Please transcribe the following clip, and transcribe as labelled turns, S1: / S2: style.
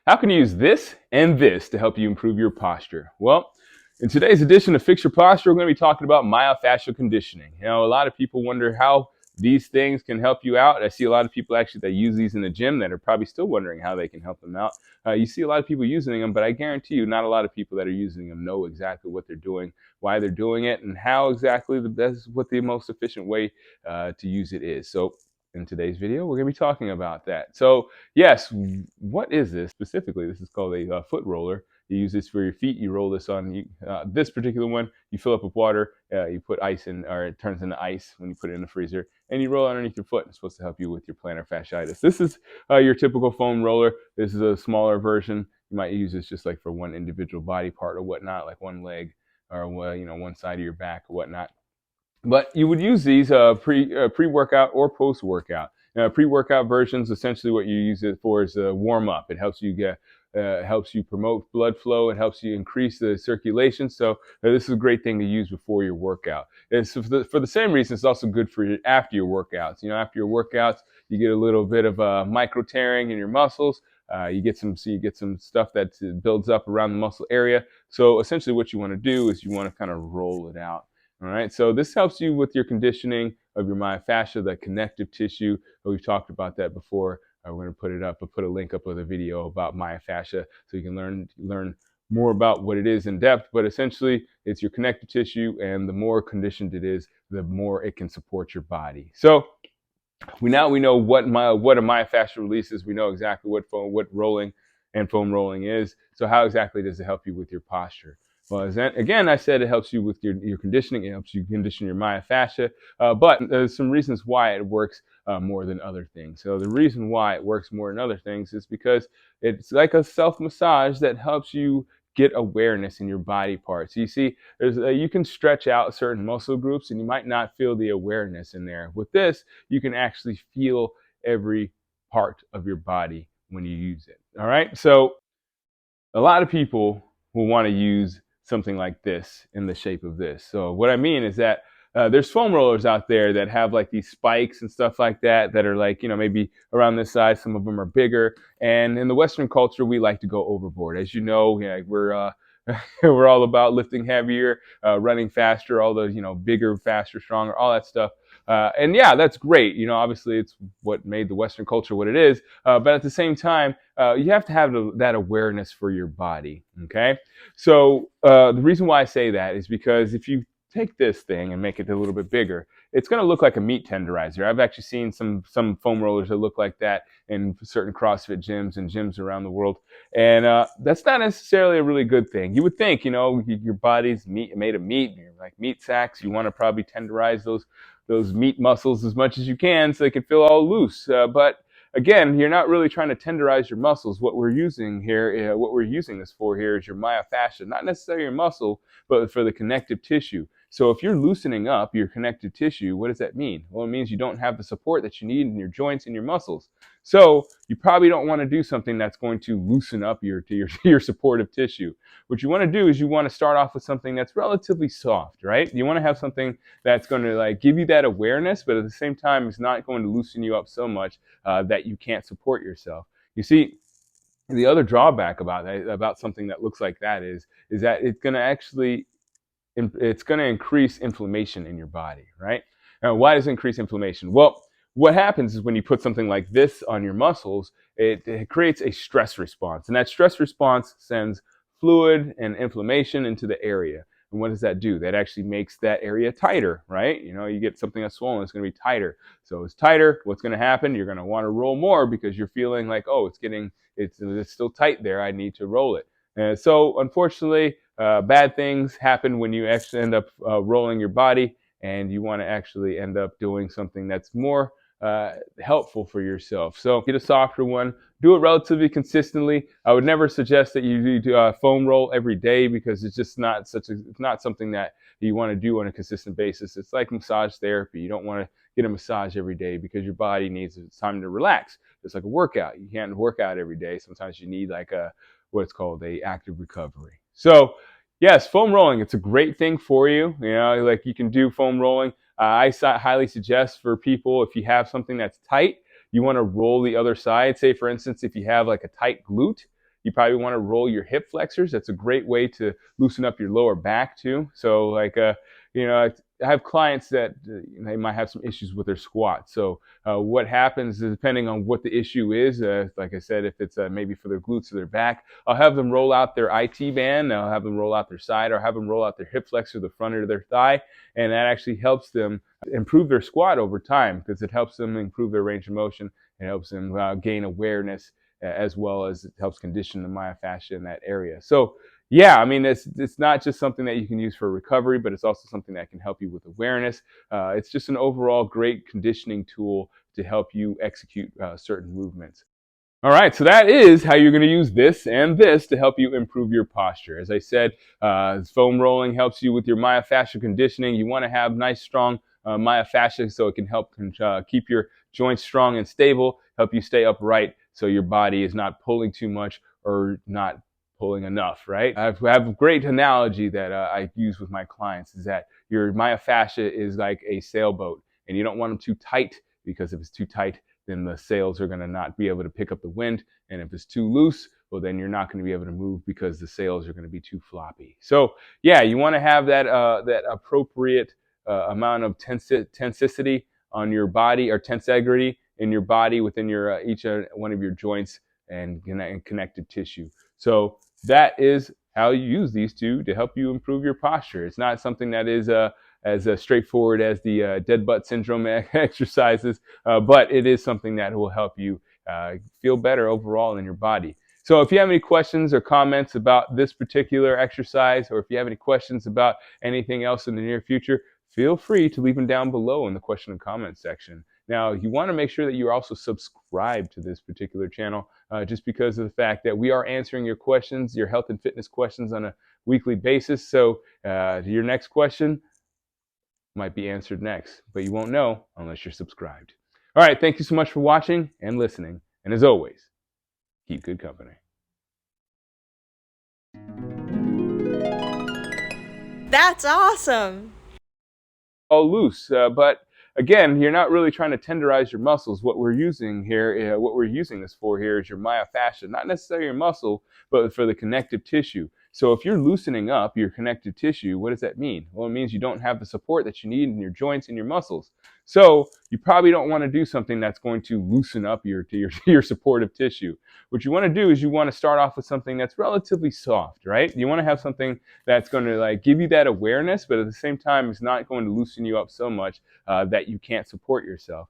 S1: How can you use this and this to help you improve your posture? Well, in today's edition of Fix Your Posture, we're going to be talking about myofascial conditioning. You know, a lot of people wonder how these things can help you out. I see a lot of people actually that use these in the gym that are probably still wondering how they can help them out. You see a lot of people using them, but I guarantee you not a lot of people that are using them know exactly what they're doing, why they're doing it, and how exactly the best, what the most efficient way to use it is. So in today's video, we're going to be talking about that. So yes, what is this specifically? This is called a foot roller. You use this for your feet. You roll this on this particular one. You fill up with water. You put ice in, or it turns into ice when you put it in the freezer, and you roll it underneath your foot. It's supposed to help you with your plantar fasciitis. This is your typical foam roller. This is a smaller version. You might use this just like for one individual body part or whatnot, like one leg or one side of your back or whatnot. But you would use these pre-workout or post-workout. Pre-workout versions, essentially what you use it for is a warm-up. It helps you promote blood flow. It helps you increase the circulation. So this is a great thing to use before your workout. And so for the same reason, it's also good for after your workouts. You know, after your workouts, you get a little bit of micro tearing in your muscles. You get some stuff that builds up around the muscle area. So essentially, what you want to do is you want to kind of roll it out. All right, so this helps you with your conditioning of your myofascia, that connective tissue. We've talked about that before. We're going to put it up. I'll put a link up with a video about myofascia so you can learn more about what it is in depth. But essentially, it's your connective tissue, and the more conditioned it is, the more it can support your body. So we know what a myofascial release is. We know exactly what rolling and foam rolling is. So how exactly does it help you with your posture? Well, again, I said it helps you with your conditioning. It helps you condition your myofascia. But there's some reasons why it works more than other things. So the reason why it works more than other things is because it's like a self-massage that helps you get awareness in your body parts. You see, you can stretch out certain muscle groups and you might not feel the awareness in there. With this, you can actually feel every part of your body when you use it. All right. So a lot of people will want to use something like this in the shape of this. So what I mean is that there's foam rollers out there that have like these spikes and stuff like that that are like, maybe around this size. Some of them are bigger. And in the Western culture, we like to go overboard. As you know, we're we're all about lifting heavier, running faster, all those, bigger, faster, stronger, all that stuff. And yeah, that's great. Obviously it's what made the Western culture what it is. But at the same time, you have to have that awareness for your body. Okay. So the reason why I say that is because if you take this thing and make it a little bit bigger, it's going to look like a meat tenderizer. I've actually seen some foam rollers that look like that in certain CrossFit gyms and gyms around the world. And that's not necessarily a really good thing. You would think, your body's made of meat, you're like meat sacks. You want to probably tenderize those meat muscles as much as you can so they can feel all loose. But again, you're not really trying to tenderize your muscles. What we're using this for here is your myofascia, not necessarily your muscle, but for the connective tissue. So if you're loosening up your connective tissue, what does that mean? Well, it means you don't have the support that you need in your joints and your muscles. So you probably don't want to do something that's going to loosen up your supportive tissue. What you want to do is you want to start off with something that's relatively soft, right? You want to have something that's going to like give you that awareness, but at the same time, it's not going to loosen you up so much that you can't support yourself. You see, the other drawback about something that looks like that is that it's going to increase inflammation in your body, right? Now, why does it increase inflammation? Well, what happens is when you put something like this on your muscles, it creates a stress response. And that stress response sends fluid and inflammation into the area. And what does that do? That actually makes that area tighter, right? You get something that's swollen, it's going to be tighter. So it's tighter. What's going to happen? You're going to want to roll more because you're feeling like, oh, it's still tight there. I need to roll it. And so unfortunately, bad things happen when you actually end up rolling your body, and you want to actually end up doing something that's more helpful for yourself. So get a softer one. Do it relatively consistently. I would never suggest that you do foam roll every day because it's just not something that you want to do on a consistent basis. It's like massage therapy. You don't want to get a massage every day because your body needs time to relax. It's like a workout. You can't work out every day. Sometimes you need like what's called a active recovery. So yes, foam rolling, it's a great thing for you. Like you can do foam rolling. I highly suggest for people, if you have something that's tight, you want to roll the other side. Say, for instance, if you have like a tight glute, You probably want to roll your hip flexors. That's a great way to loosen up your lower back too. So like I have clients that they might have some issues with their squat. So what happens is, depending on what the issue is, like I said, if it's maybe for their glutes or their back, I'll have them roll out their IT band, I'll have them roll out their side, or have them roll out their hip flexor, the front of their thigh, and that actually helps them improve their squat over time because it helps them improve their range of motion. It helps them gain awareness as well as it helps condition the myofascia in that area. So yeah, I mean, it's not just something that you can use for recovery, but it's also something that can help you with awareness. It's just an overall great conditioning tool to help you execute certain movements. All right, so that is how you're going to use this and this to help you improve your posture. As I said, foam rolling helps you with your myofascial conditioning. You want to have nice, strong myofascia so it can help keep your joints strong and stable, help you stay upright so your body is not pulling too much or not pulling enough, right? I have a great analogy that I use with my clients is that your myofascia is like a sailboat, and you don't want them too tight, because if it's too tight, then the sails are going to not be able to pick up the wind. And if it's too loose, well, then you're not going to be able to move because the sails are going to be too floppy. So yeah, you want to have that appropriate amount of tensicity on your body, or tensegrity in your body within your each one of your joints and connective tissue. So that is how you use these two to help you improve your posture. It's not something that is as straightforward as the dead butt syndrome exercises, but it is something that will help you feel better overall in your body. So if you have any questions or comments about this particular exercise, or if you have any questions about anything else in the near future, feel free to leave them down below in the question and comment section. Now, you want to make sure that you're also subscribed to this particular channel, just because of the fact that we are answering your questions, your health and fitness questions, on a weekly basis. So your next question might be answered next, but you won't know unless you're subscribed. All right, thank you so much for watching and listening. And as always, keep good company.
S2: That's awesome.
S1: All loose, but again, you're not really trying to tenderize your muscles. What we're using here, what we're using this for here, is your myofascia, not necessarily your muscle, but for the connective tissue. So if you're loosening up your connective tissue, what does that mean? Well, it means you don't have the support that you need in your joints and your muscles. So you probably don't want to do something that's going to loosen up your supportive tissue. What you want to do is you want to start off with something that's relatively soft, right? You want to have something that's going to like give you that awareness, but at the same time, it's not going to loosen you up so much that you can't support yourself.